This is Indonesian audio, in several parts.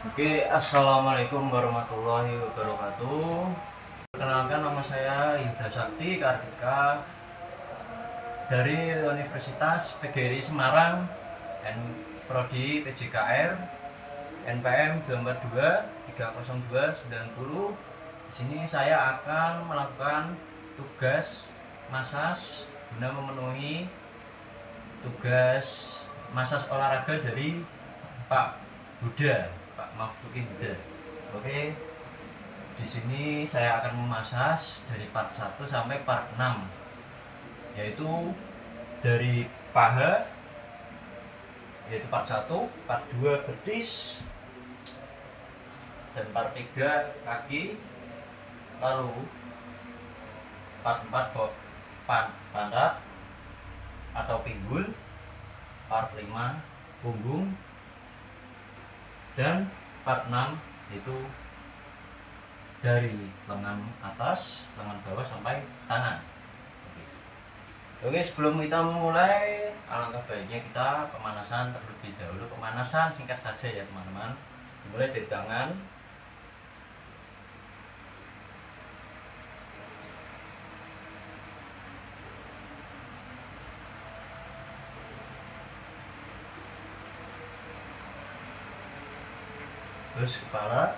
Oke, assalamualaikum warahmatullahi wabarakatuh. Perkenalkan, nama saya Yuda Sakti Kartika dari Universitas PGRI Semarang, Prodi PJKR, NPM 242 30290. Di sini saya akan melakukan tugas masas guna memenuhi tugas masas olahraga dari Pak Huda, Pak Maftukin Huda. Oke, di sini saya akan memasas dari part 1 sampai part 6, yaitu dari paha, yaitu part 1, part 2 betis, dan part 3 kaki, lalu part 4 pantat atau pinggul, part 5 punggung, dan part 6 itu dari lengan atas, lengan bawah sampai tangan. Oke, sebelum kita mulai, alangkah baiknya kita pemanasan terlebih dahulu. Pemanasan singkat saja ya teman-teman. Dimulai dari tangan. Terus kepala.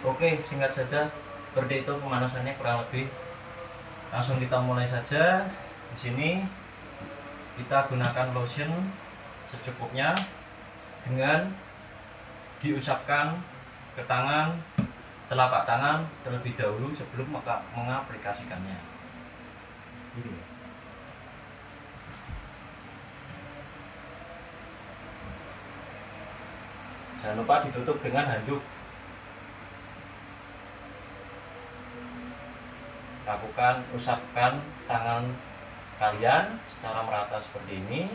Oke, singkat saja seperti itu pemanasannya kurang lebih. Langsung kita mulai saja. Di sini kita gunakan lotion secukupnya dengan diusapkan ke tangan, telapak tangan terlebih dahulu sebelum mengaplikasikannya. Ini. Jangan lupa ditutup dengan handuk. Lakukan, usapkan tangan kalian secara merata seperti ini,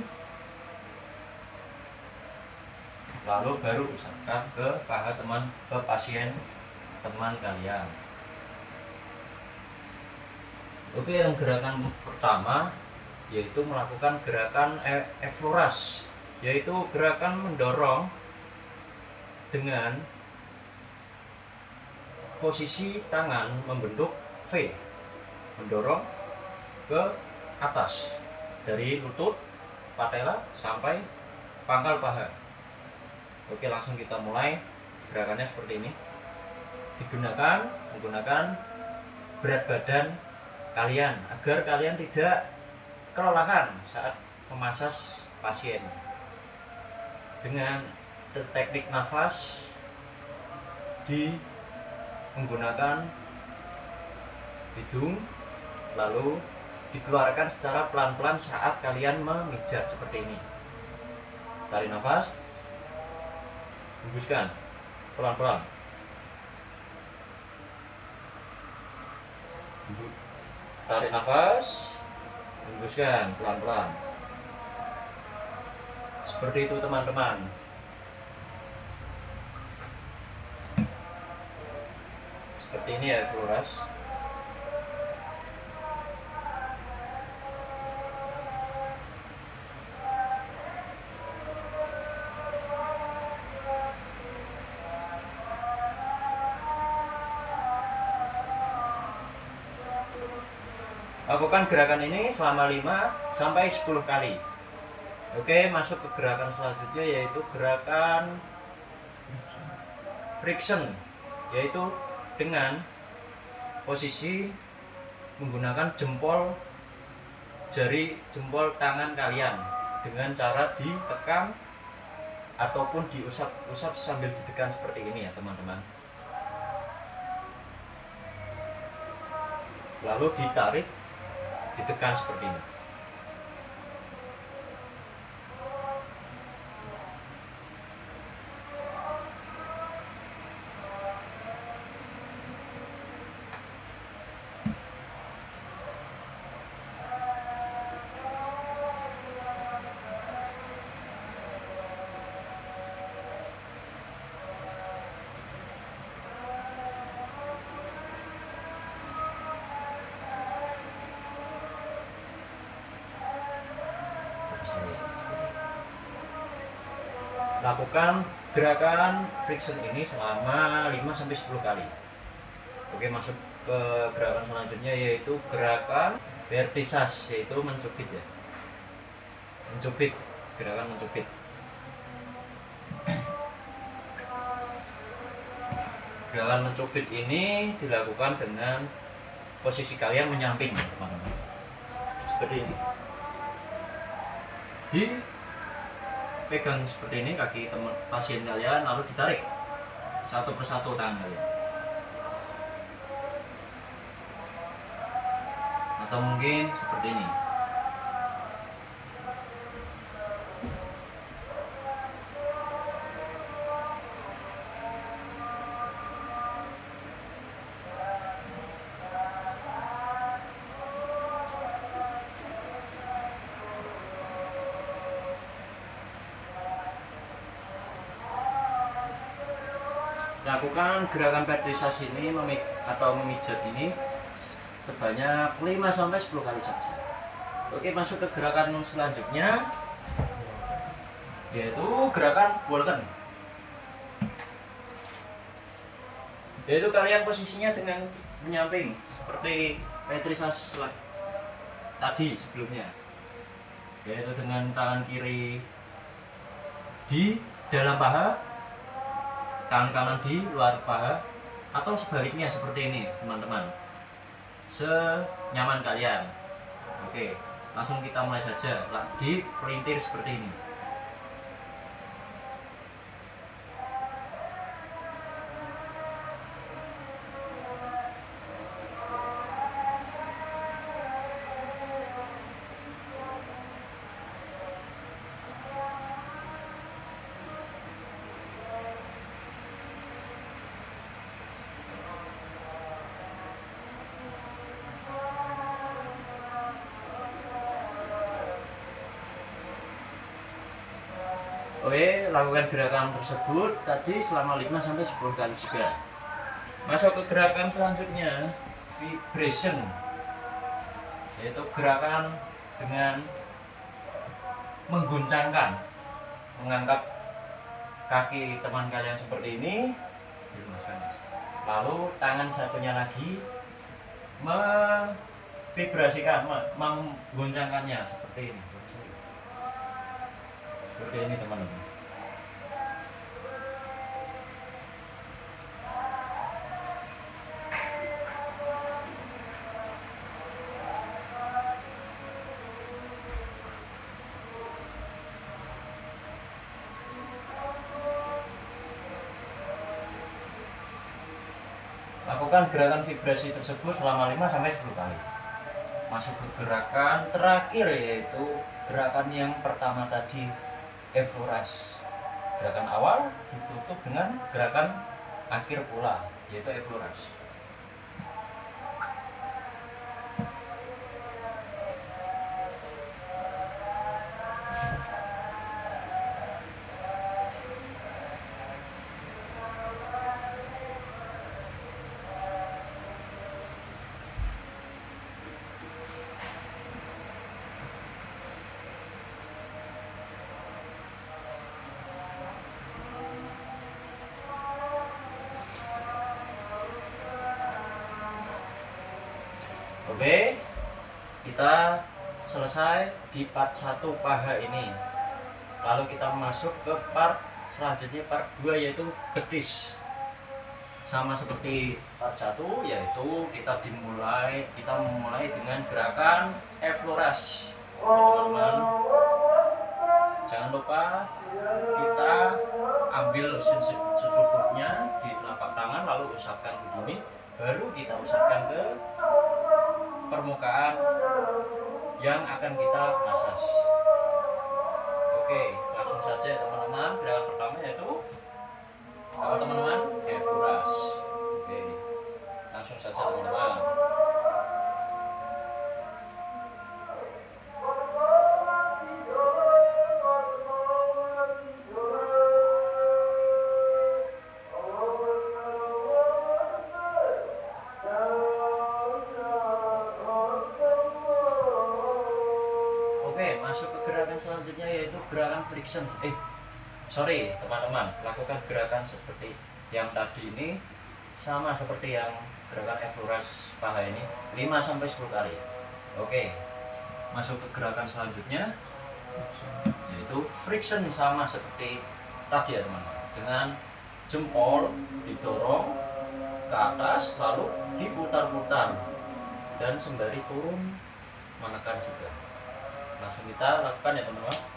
lalu baru usapkan ke paha pasien teman kalian. Oke, yang gerakan pertama yaitu melakukan gerakan efloras, yaitu gerakan mendorong dengan posisi tangan membentuk V, mendorong ke atas dari lutut, patella sampai pangkal paha. Oke, langsung kita mulai. Gerakannya seperti ini. Menggunakan berat badan kalian agar kalian tidak kelelahan saat memasas pasien. Dengan teknik nafas menggunakan hidung, lalu dikeluarkan secara pelan-pelan saat kalian memijat seperti ini. Tarik nafas, hembuskan pelan-pelan. Tarik nafas, hembuskan pelan-pelan. Seperti itu teman-teman. Seperti ini ya Floras. Lakukan gerakan ini selama 5 sampai 10 kali. Oke, masuk ke gerakan selanjutnya yaitu gerakan friction, yaitu dengan posisi menggunakan jempol tangan kalian dengan cara ditekan ataupun diusap sambil ditekan seperti ini ya teman-teman. Lalu ditarik, ditekan seperti ini. Lakukan gerakan friction ini selama 5-10 kali. Oke, masuk ke gerakan selanjutnya, yaitu gerakan vertisas, yaitu mencubit ya. Mencubit, gerakan mencubit. Gerakan mencubit ini dilakukan dengan posisi kalian menyamping, teman-teman. Seperti ini. Dipegang seperti ini kaki teman pasien kalian, lalu ditarik satu persatu tangan kalian. Atau mungkin seperti ini. Lakukan gerakan vertisas ini atau memijat ini sebanyak 5-10 kali saja. Oke, masuk ke gerakan selanjutnya, yaitu gerakan Walken. Yaitu kalian posisinya dengan menyamping seperti vertisas tadi sebelumnya, yaitu dengan tangan kiri di dalam paha, tangan kanan di luar paha, atau sebaliknya seperti ini teman-teman, senyaman kalian. Oke, langsung kita mulai saja. Di pelintir seperti ini. Oke, lakukan gerakan tersebut tadi selama 5-10 kali juga. Masuk ke gerakan selanjutnya, vibration, yaitu gerakan dengan mengguncangkan, mengangkat kaki teman kalian seperti ini, lalu tangan satunya lagi memvibrasikan, mengguncangkannya seperti ini. Seperti ini teman-teman. Lakukan gerakan vibrasi tersebut selama 5-10 kali. Masuk ke gerakan terakhir, yaitu gerakan yang pertama tadi, effleurage. Gerakan awal ditutup dengan gerakan akhir pula, yaitu effleurage. Oke, kita selesai di part 1 paha ini. Lalu kita masuk ke part selanjutnya, part 2, yaitu betis. Sama seperti part 1, yaitu kita memulai dengan gerakan effleurage. Teman-teman, jangan lupa kita ambil secukupnya di telapak tangan, lalu usapkan begini, baru kita usapkan ke permukaan yang akan kita massage. Oke, langsung saja teman-teman. Gerakan pertama yaitu apa teman-teman? Effleurage. Oke, langsung saja teman-teman. Masuk ke gerakan selanjutnya, yaitu gerakan friction. sorry teman-teman, lakukan gerakan seperti yang tadi ini, sama seperti yang gerakan F-Luras paha ini 5-10 kali. Oke, masuk ke gerakan selanjutnya, yaitu friction, sama seperti tadi ya teman-teman, dengan jempol didorong ke atas lalu diputar-putar dan sembari turun menekan juga. Langsung kita lakukan ya teman-teman.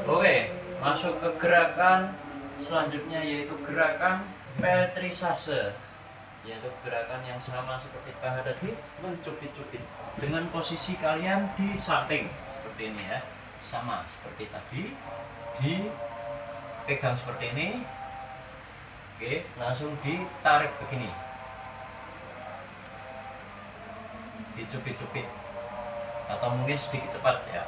Oke, masuk ke gerakan selanjutnya, yaitu gerakan petrisase, yaitu gerakan yang sama seperti paha tadi, mencubit-cubit dengan posisi kalian di samping seperti ini ya, sama seperti tadi, dipegang seperti ini. Oke, langsung ditarik begini, dicubit-cubit atau mungkin sedikit cepat ya.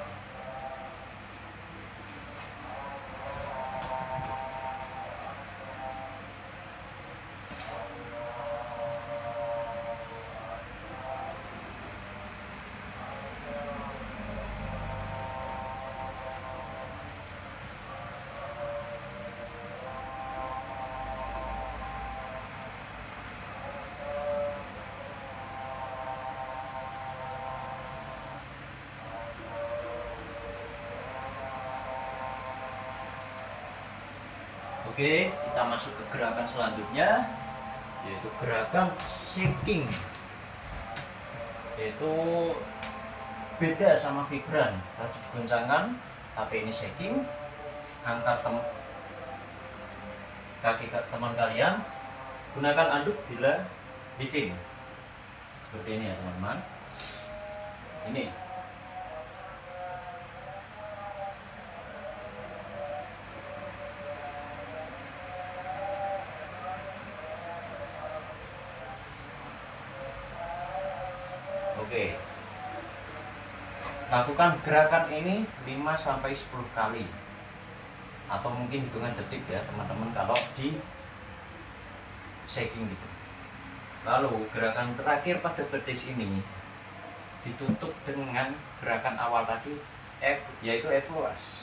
Oke, kita masuk ke gerakan selanjutnya, yaitu gerakan shaking. Yaitu beda sama vibran, tadi goncangkan, tapi ini shaking. Angkat kaki teman kalian, gunakan anduk bila licin. Seperti ini ya teman-teman. Ini. Oke, lakukan gerakan ini 5-10 kali, atau mungkin hitungan detik ya teman-teman kalau di shaking gitu. Lalu gerakan terakhir pada betis ini ditutup dengan gerakan awal tadi, yaitu F-Luras.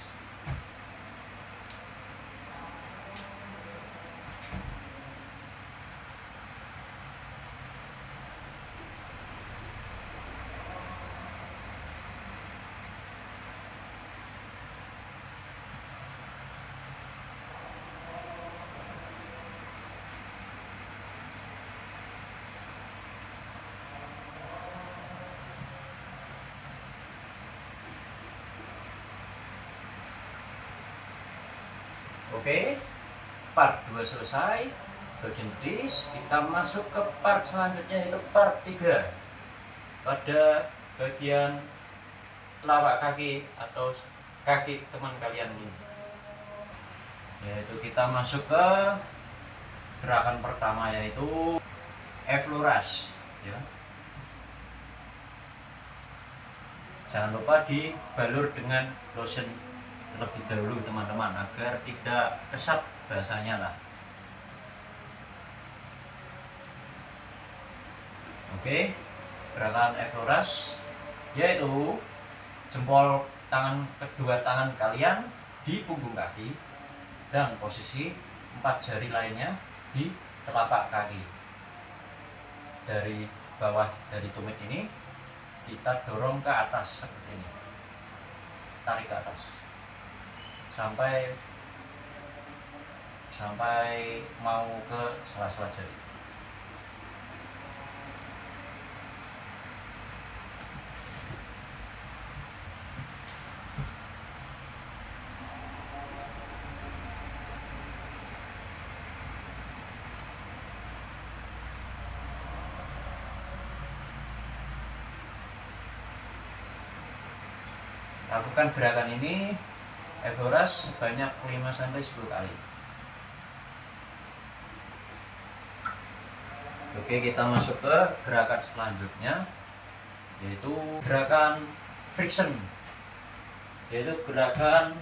Oke, part 2 selesai, bagian betis. Kita masuk ke part selanjutnya, yaitu part 3 pada bagian telapak kaki atau kaki teman kalian ini. Yaitu kita masuk ke gerakan pertama, yaitu F-Luras ya. Jangan lupa dibalur dengan lotion terlebih dahulu teman-teman, agar tidak kesat bahasanya lah. Oke, gerakan F-Luras yaitu jempol kedua tangan kalian di punggung kaki dan posisi 4 jari lainnya di telapak kaki. Dari bawah, dari tumit ini kita dorong ke atas seperti ini, tarik ke atas sampai mau ke sela-sela jari. Lakukan gerakan ini Evoras sebanyak 5-10 kali. Oke, kita masuk ke gerakan selanjutnya, yaitu gerakan friction, yaitu gerakan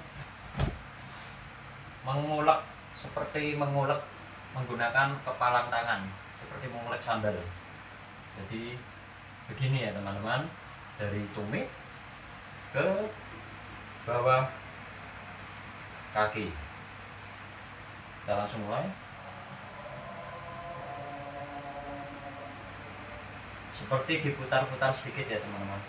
mengulek, seperti mengulek menggunakan kepalan tangan, seperti mengulek sambal. Jadi begini ya teman-teman, dari tumit ke bawah kaki. Kita langsung mulai. Seperti diputar-putar sedikit ya teman-teman.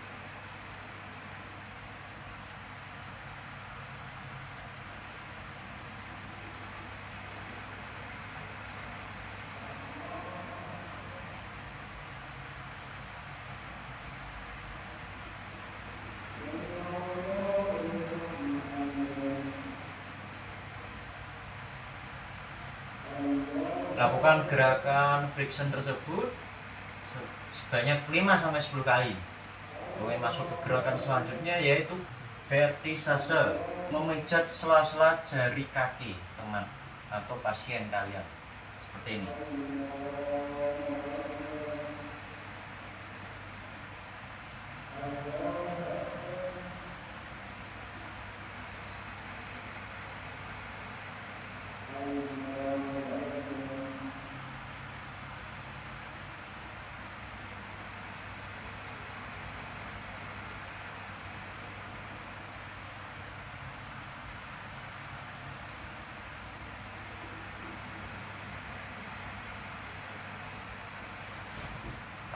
Lakukan gerakan friction tersebut sebanyak 5-10 kali. Oke, masuk ke gerakan selanjutnya, yaitu vertisase, memijat sela-sela jari kaki teman atau pasien kalian, seperti ini.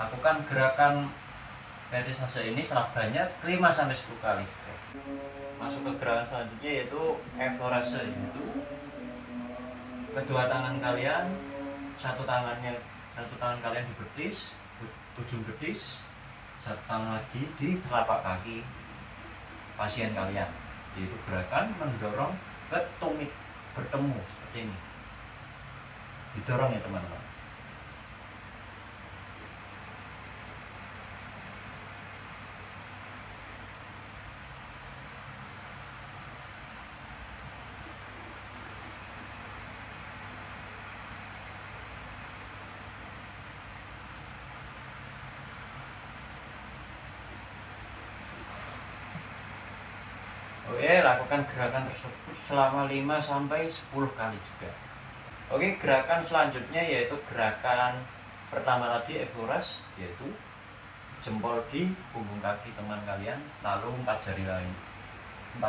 Lakukan gerakan vertisase ini sebanyak 5-10 kali. Masuk ke gerakan selanjutnya, yaitu Evorase, yaitu kedua tangan kalian, satu tangan kalian di betis, ujung betis, satu tangan lagi di telapak kaki pasien kalian, yaitu gerakan mendorong ke tumit bertemu, seperti ini. Didorong ya teman-teman. Oke, lakukan gerakan tersebut selama 5-10 kali juga. Oke, gerakan selanjutnya yaitu gerakan pertama tadi Evoras, yaitu jempol di punggung kaki teman kalian, lalu 4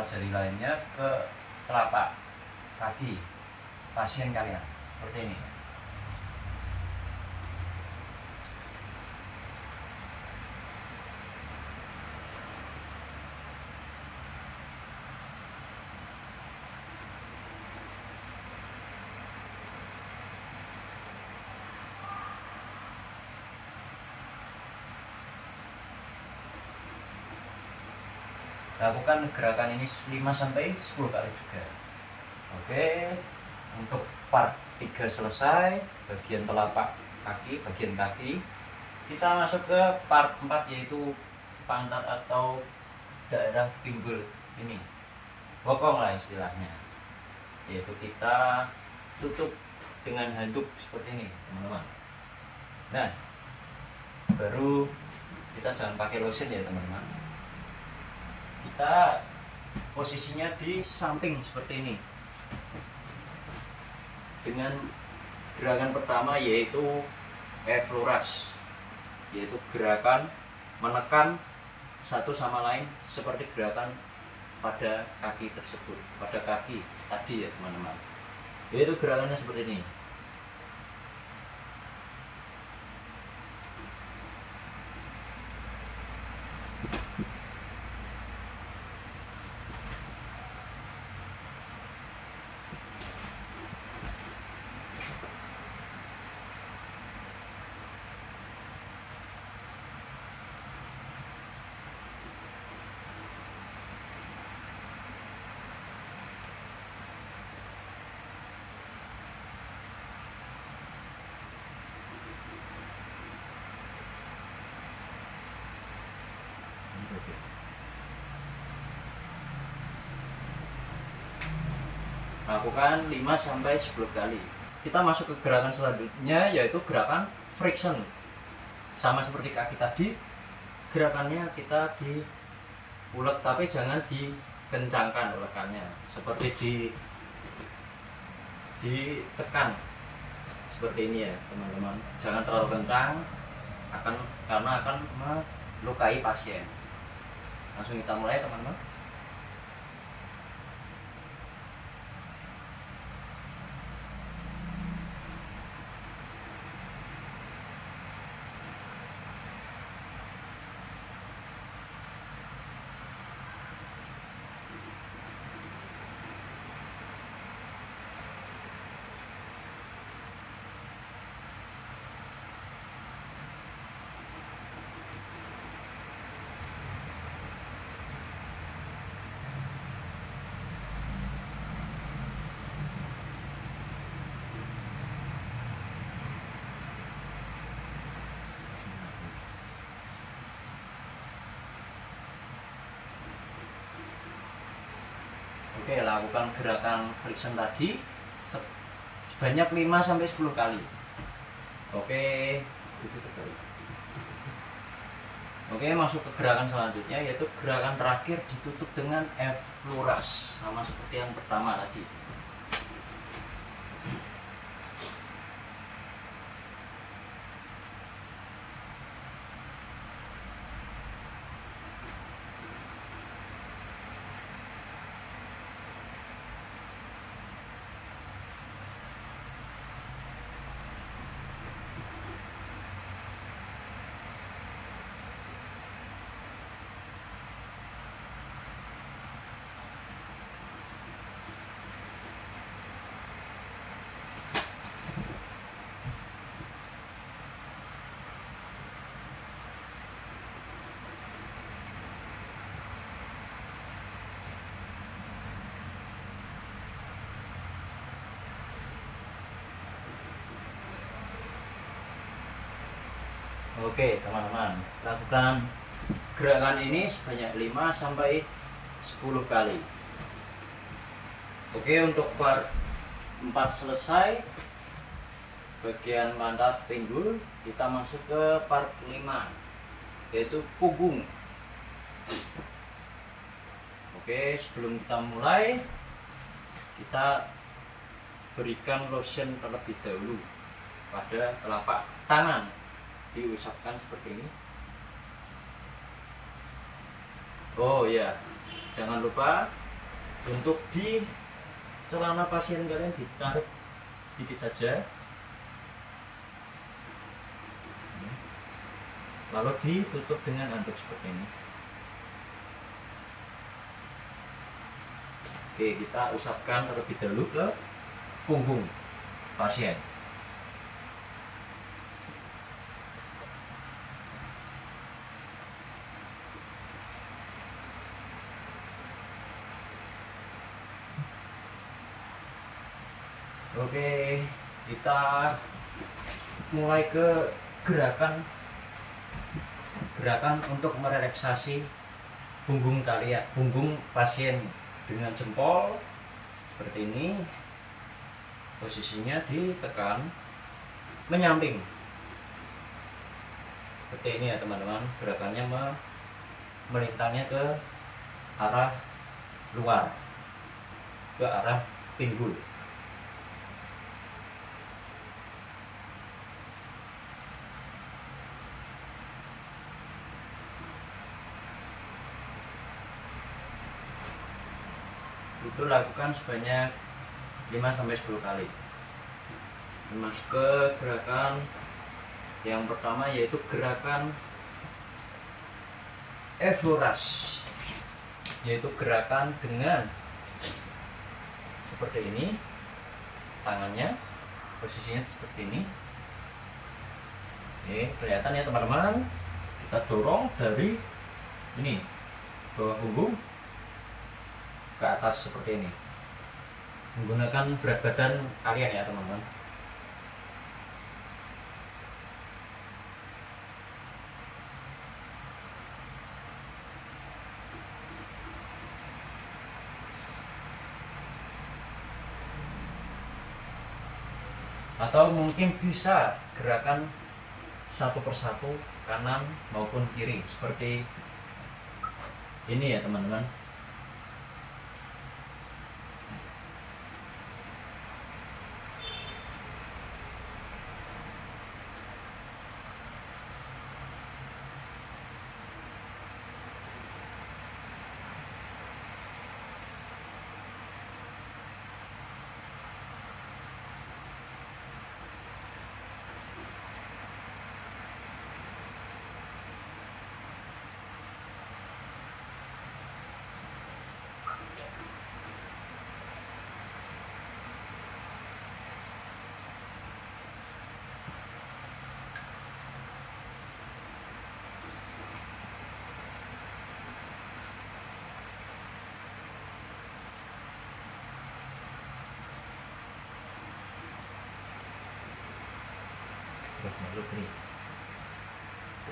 jari lainnya ke telapak kaki pasien kalian, seperti ini. Lakukan gerakan ini 5-10 kali juga. Oke, untuk part 3 selesai, bagian telapak kaki, bagian kaki. Kita masuk ke part 4, yaitu pantat atau daerah pinggul ini, bokong lah istilahnya, yaitu kita tutup dengan handuk seperti ini teman-teman. Nah, baru kita jangan pakai lotion ya teman-teman. Kita posisinya di samping seperti ini, dengan gerakan pertama yaitu Evoras, yaitu gerakan menekan satu sama lain seperti gerakan pada kaki tersebut, pada kaki tadi ya teman-teman, yaitu gerakannya seperti ini. lakukan 5 sampai 10 kali. Kita masuk ke gerakan selanjutnya, yaitu gerakan friction. Sama seperti kaki tadi, gerakannya kita diulek tapi jangan dikencangkan ulekannya, seperti ditekan seperti ini ya teman-teman. Jangan terlalu kencang, karena akan melukai pasien. Langsung kita mulai teman-teman. Oke, lakukan gerakan friction tadi sebanyak 5 sampai 10 kali. Oke, masuk ke gerakan selanjutnya, yaitu gerakan terakhir ditutup dengan F-fluoras, sama seperti yang pertama tadi. Oke teman-teman, lakukan gerakan ini sebanyak 5 sampai 10 kali. Oke, untuk part 4 selesai, bagian pantat pinggul, kita masuk ke part 5, yaitu punggung. Oke, sebelum kita mulai, kita berikan lotion terlebih dahulu pada telapak tangan, diusapkan seperti ini. Oh ya, jangan lupa untuk di celana pasien kalian ditarik sedikit saja, lalu ditutup dengan handuk seperti ini. Oke, kita usapkan terlebih dahulu ke punggung pasien. Oke, kita mulai ke gerakan untuk merelaksasi punggung kalian, punggung pasien, dengan jempol seperti ini. Posisinya ditekan menyamping seperti ini ya teman-teman. Gerakannya melintangnya ke arah luar, ke arah pinggul. Itu lakukan sebanyak 5-10 kali. Masuk ke gerakan yang pertama, yaitu gerakan F-fluoras, yaitu gerakan dengan seperti ini, tangannya posisinya seperti ini. Oke, kelihatan ya teman-teman. Kita dorong dari ini, bawah punggung ke atas seperti ini, menggunakan berat badan kalian ya teman-teman. atau mungkin bisa gerakan satu persatu kanan maupun kiri seperti ini ya teman-teman.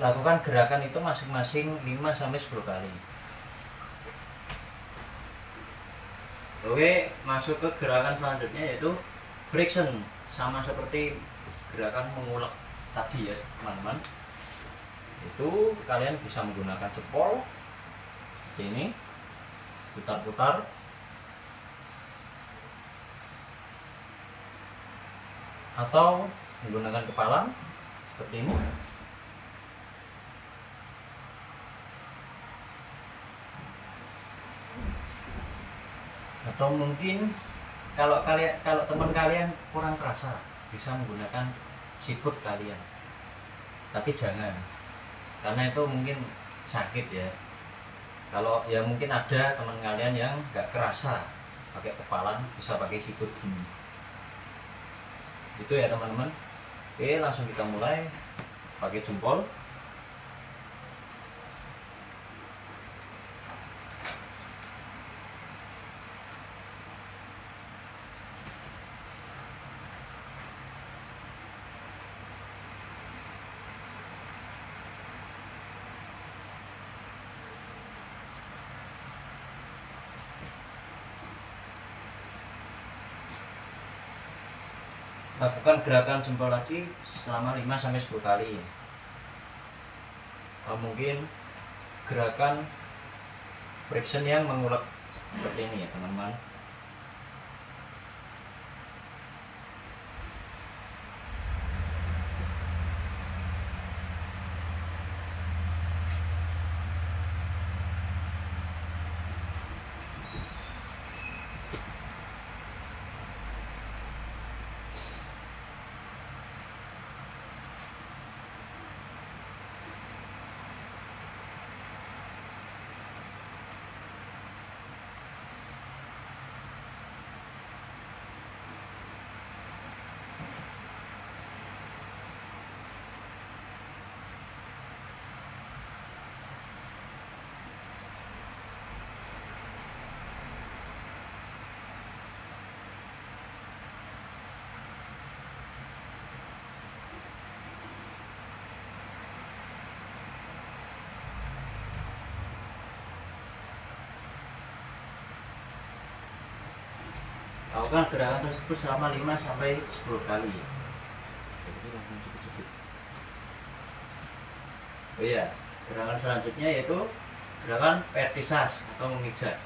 Lakukan gerakan itu masing-masing 5-10 kali. Oke, masuk ke gerakan selanjutnya yaitu friction. Sama seperti gerakan mengulek tadi ya teman-teman. Itu kalian bisa menggunakan jempol ini, putar-putar, atau menggunakan kepala seperti ini. Atau mungkin kalau teman kalian kurang terasa, bisa menggunakan sikut kalian, tapi jangan, karena itu mungkin sakit ya. Kalau ya mungkin ada teman kalian yang nggak kerasa pakai kepala, bisa pakai sikut ini. Itu ya teman-teman. Oke, langsung kita mulai pakai jempol. Lakukan gerakan jempol lagi selama 5-10 kali. Atau mungkin gerakan friction yang mengulek seperti ini ya teman-teman. Lakukan gerakan tersebut selama 5-10 kali. Jadi langsung cepet-cepet. Oh iya, gerakan selanjutnya yaitu gerakan vertisas atau memijat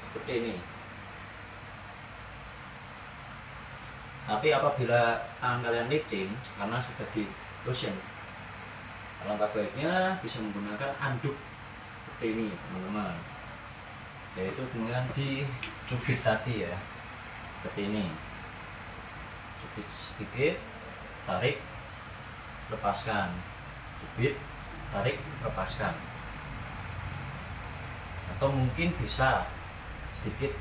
seperti ini. Tapi apabila tangan kalian licin karena sudah di lotion, alangkah baiknya bisa menggunakan anduk seperti ini teman-teman, yaitu dengan dicubit tadi ya, seperti ini. Cubit sedikit, tarik, lepaskan, cubit, tarik, lepaskan. Atau mungkin bisa sedikit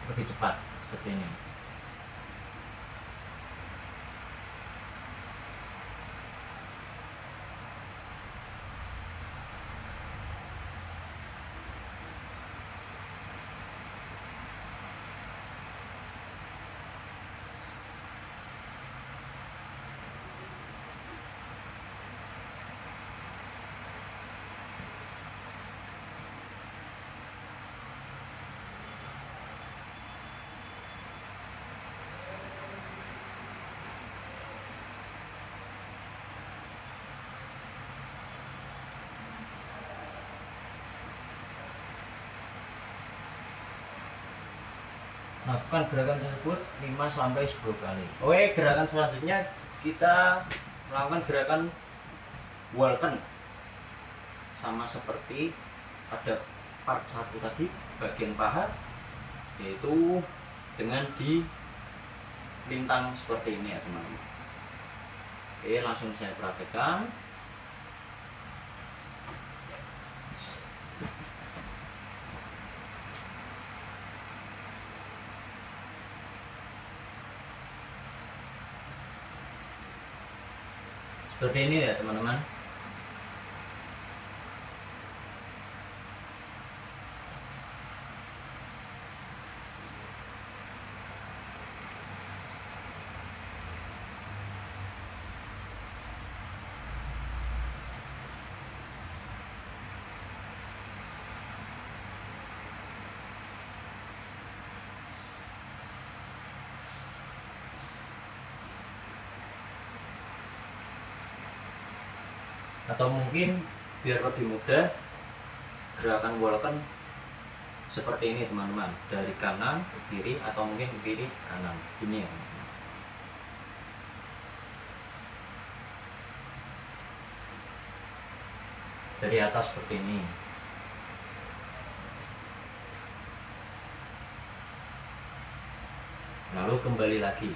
lebih cepat seperti ini. lakukan gerakan tersebut 5 sampai 10 kali. Oke, gerakan selanjutnya kita melakukan gerakan walken, sama seperti pada part 1 tadi, bagian paha, yaitu dengan di lintang seperti ini ya teman-teman. Oke, langsung saya praktekkan. Seperti ini ya teman-teman. Atau mungkin biar lebih mudah, gerakan walken seperti ini teman-teman, dari kanan ke kiri atau mungkin ke kiri kanan, gini ya. Dari atas seperti ini. Lalu kembali lagi.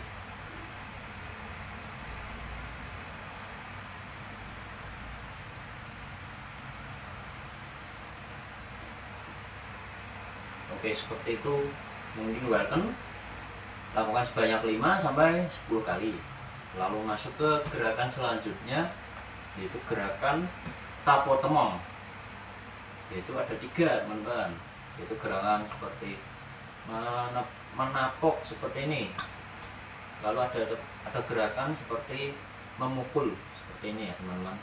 Oke, seperti itu. Mungkin walken lakukan sebanyak 5 sampai 10 kali. Lalu masuk ke gerakan selanjutnya, yaitu gerakan tapo temong. Yaitu ada 3 teman-teman. Yaitu gerakan seperti menapok seperti ini. Lalu ada gerakan seperti memukul seperti ini ya teman-teman.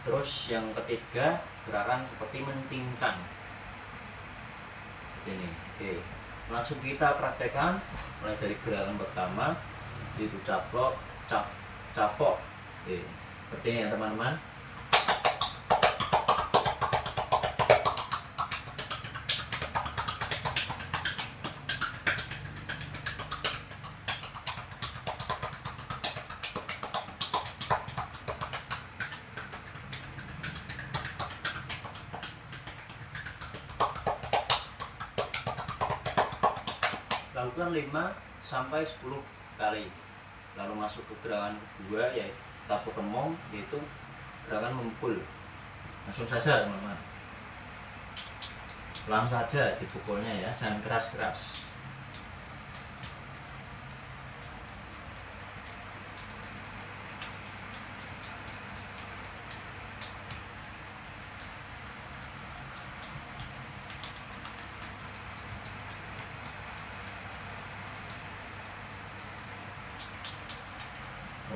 Terus yang ketiga, gerakan seperti mencincang ini. Oke, langsung kita praktekkan mulai dari gerakan pertama, yaitu capok. Oke, seperti ini ya teman-teman. Lakukan 5 sampai 10 kali. Lalu masuk ke gerakan kedua, yaitu tapo temong, yaitu gerakan memukul. Langsung saja teman-teman, pelan saja dipukulnya ya, jangan keras-keras.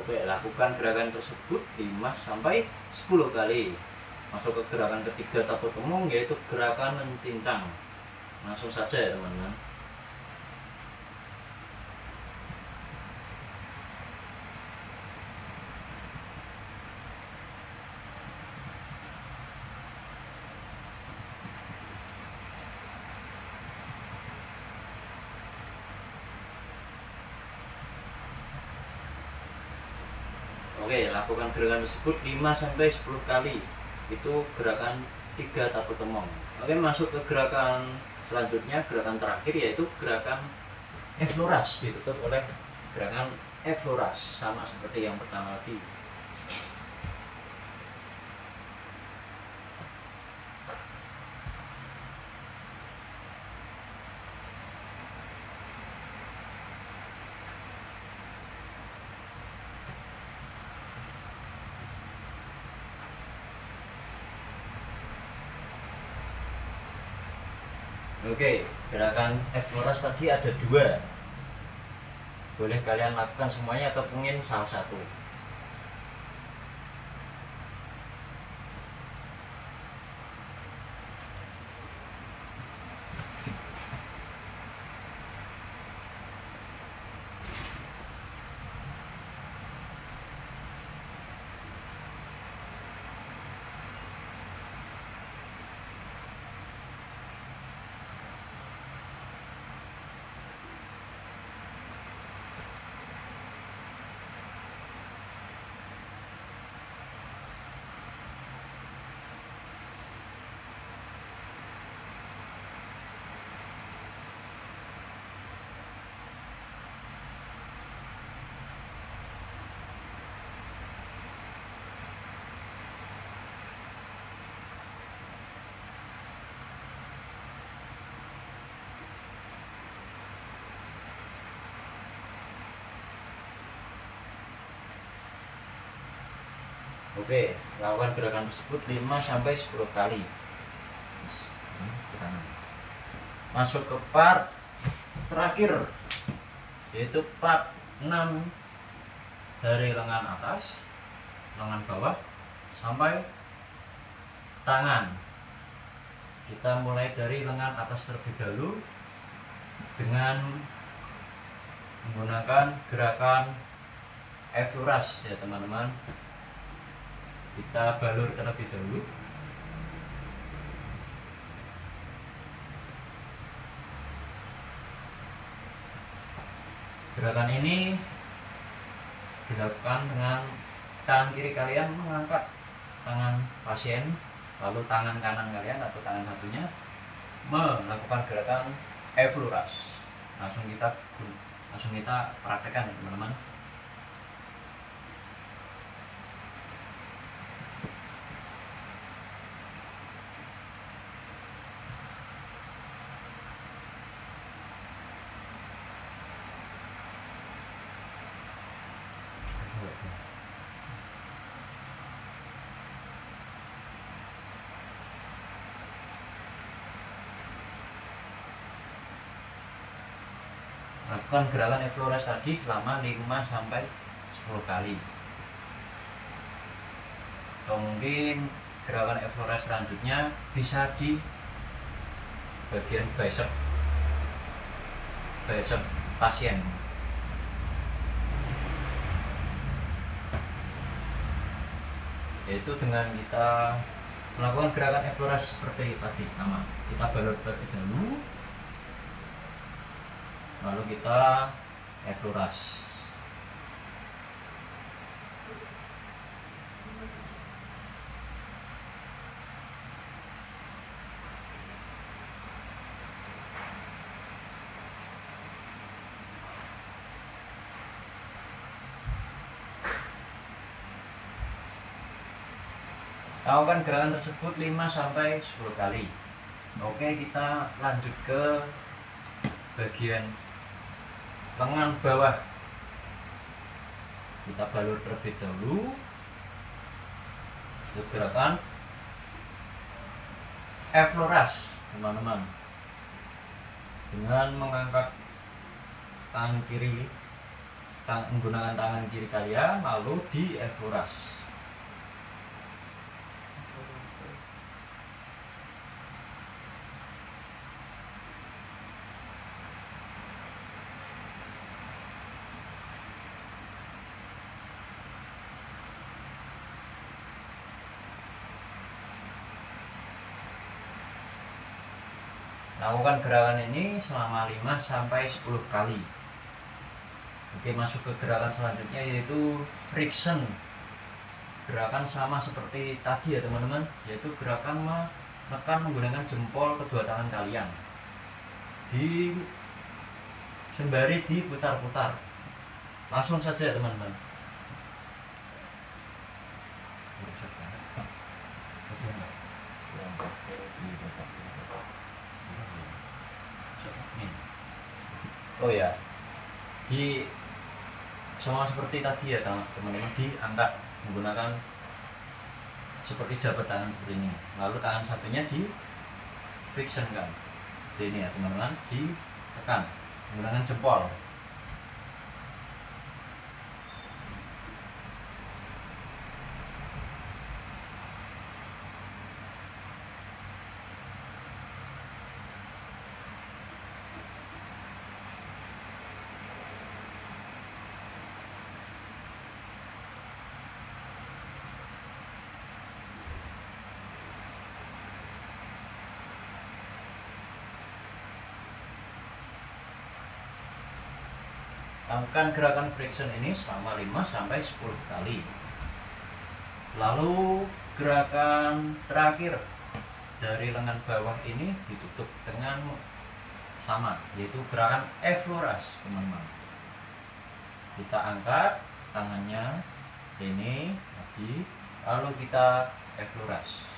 Oke, lakukan gerakan tersebut 5 sampai 10 kali. Masuk ke gerakan ketiga tapo temong, yaitu gerakan mencincang. Langsung saja ya teman-teman. Oke, lakukan gerakan tersebut 5 sampai 10 kali. Itu gerakan 3 tapo temong. Oke, masuk ke gerakan selanjutnya, gerakan terakhir, yaitu gerakan effloras, ditutup oleh gerakan effloras, sama seperti yang pertama tadi. Oke, gerakan effloras tadi ada 2. Boleh kalian lakukan semuanya atau mungkin salah satu. Oke, lakukan gerakan tersebut 5 sampai 10 kali. Masuk ke part terakhir, yaitu part 6 dari lengan atas, lengan bawah sampai tangan. Kita mulai dari lengan atas terlebih dahulu dengan menggunakan gerakan effuras ya teman-teman. Kita balur terlebih dahulu. Gerakan ini dilakukan dengan tangan kiri kalian mengangkat tangan pasien, lalu tangan kanan kalian atau tangan satunya melakukan gerakan effuras. Langsung kita praktekkan ya teman-teman. Lakukan gerakan effuras tadi selama 5 sampai 10 kali. Atau mungkin gerakan effuras selanjutnya bisa di bagian bicep pasien. Yaitu dengan kita melakukan gerakan effuras seperti tadi sama. Kita balur terlebih dahulu, lalu kita effuras. Lakukan gerakan tersebut 5 sampai 10 kali. Oke, kita lanjut ke bagian lengan bawah. Kita balur terlebih dahulu. Untuk gerakan effuras teman-teman, dengan mengangkat tangan kiri, menggunakan tangan kiri kalian lalu di effuras. Lakukan gerakan ini selama 5 sampai 10 kali. Oke, masuk ke gerakan selanjutnya yaitu friction. Gerakan sama seperti tadi ya teman-teman, yaitu gerakan menekan menggunakan jempol kedua tangan kalian. Sembari diputar-putar. Langsung saja ya teman-teman. Oh ya, sama seperti tadi ya teman-teman, diangkat menggunakan seperti jabat tangan seperti ini, lalu tangan satunya di friction kan, ini ya teman-teman, ditekan menggunakan jempol. Lakukan gerakan friction ini selama 5 sampai 10 kali. Lalu gerakan terakhir dari lengan bawah ini ditutup dengan sama, yaitu gerakan effuras teman-teman. Kita angkat tangannya ini lagi, lalu kita effuras.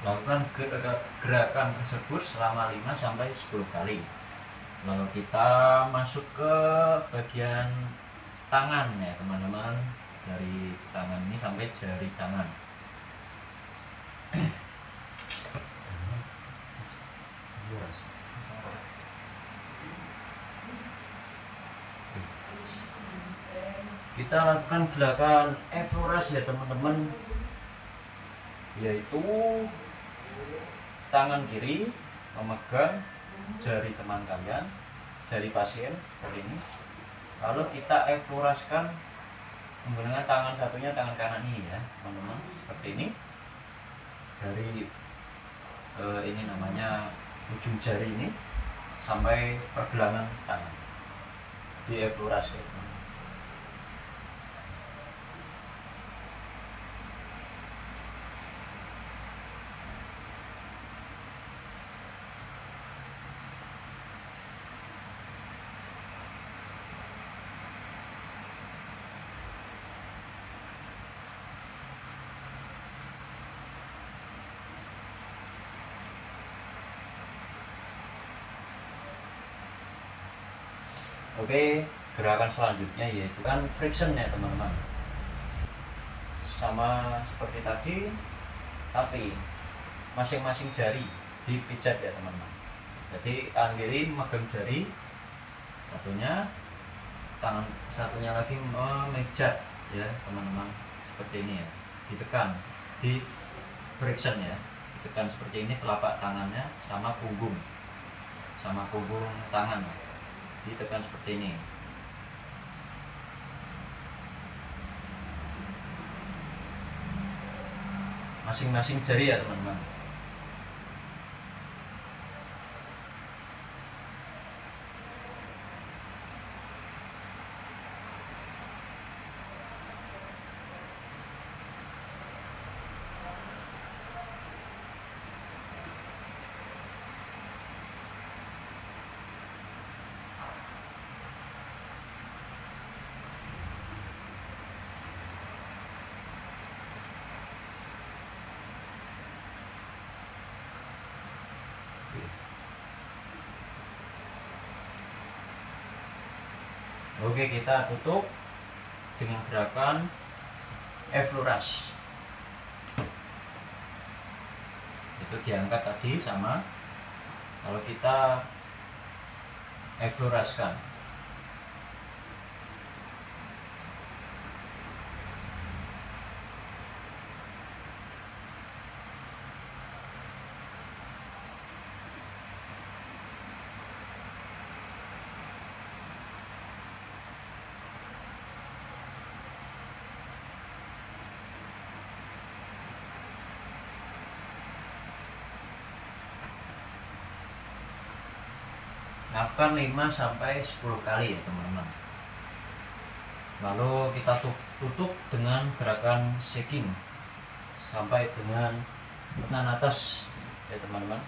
Lakukan gerakan tersebut selama 5 sampai 10 kali. Lalu kita masuk ke bagian tangan ya teman-teman, dari tangan ini sampai jari tangan. Kita lakukan gerakan Evoras ya teman-teman, yaitu tangan kiri memegang jari teman kalian, jari pasien seperti ini. Lalu kita evoraskan menggunakan tangan satunya, tangan kanan ini ya teman-teman, seperti ini. Dari ini namanya ujung jari ini sampai pergelangan tangan di evoras ya teman-teman. Oke, gerakan selanjutnya yaitu kan friction ya teman-teman. Sama seperti tadi, tapi masing-masing jari dipijat ya teman-teman. Jadi tangan kiri memegang jari satunya, tangan satunya lagi memijat ya teman-teman, seperti ini ya. Ditekan, di friction ya, ditekan seperti ini telapak tangannya sama punggung tangan, ditekan seperti ini. Masing-masing jari ya teman-teman. Oke, kita tutup dengan gerakan Evoras. Itu diangkat tadi sama, kalau kita Evoraskan. Lakukan 5 sampai 10 kali ya teman-teman. Lalu kita tutup dengan gerakan shaking sampai dengan tekan atas ya teman-teman.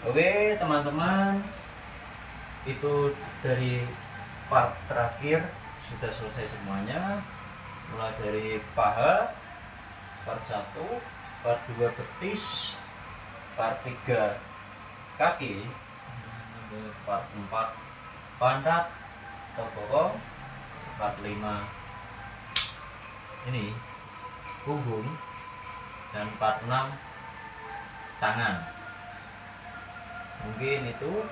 Oke teman-teman, itu dari part terakhir sudah selesai semuanya, mulai dari paha, part 1, part 2 betis, part 3 kaki, part 4 pantat atau bokong, part 5 ini punggung, dan part 6 tangan. Mungkin itu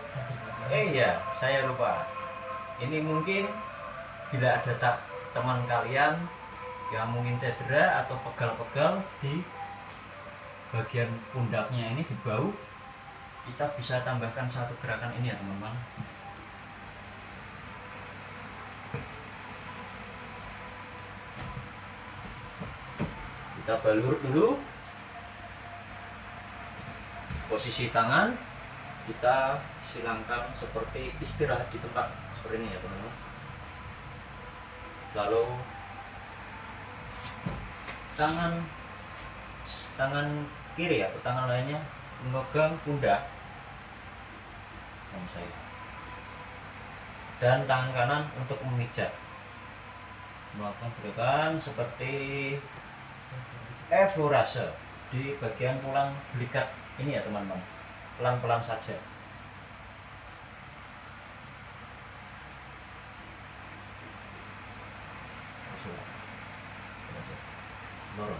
iya, saya lupa. Ini mungkin bila ada teman kalian yang mungkin cedera atau pegal-pegal di bagian pundaknya ini, di bahu, kita bisa tambahkan satu gerakan ini ya teman-teman. Kita balur dulu posisi tangan, kita silangkan seperti istirahat di tempat seperti ini ya teman-teman. Lalu tangan kiri atau tangan lainnya memegang pundak saya, dan tangan kanan untuk memijat, melakukan gerakan seperti eflorase di bagian tulang belikat ini ya teman-teman. Pelan-pelan saja. Loro.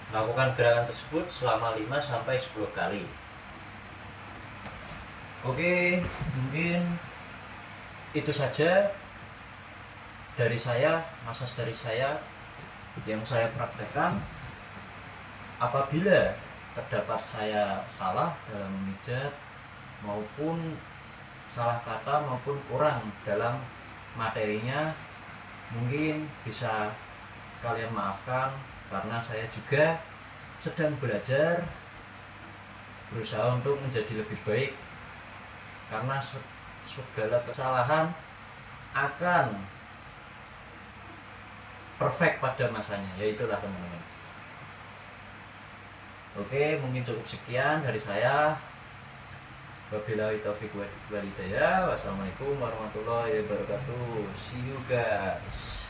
Lakukan gerakan tersebut selama 5-10 kali. Oke, mungkin itu saja dari saya, massage dari saya yang saya praktekkan. Apabila terdapat saya salah dalam memijat maupun salah kata maupun kurang dalam materinya, mungkin bisa kalian maafkan, karena saya juga sedang belajar, berusaha untuk menjadi lebih baik, karena segala kesalahan akan perfect pada masanya, yaitulah teman-teman. Oke, mungkin cukup sekian dari saya. Wabillahi taufiq wal hidayah. Wassalamualaikum warahmatullahi wabarakatuh. See you guys.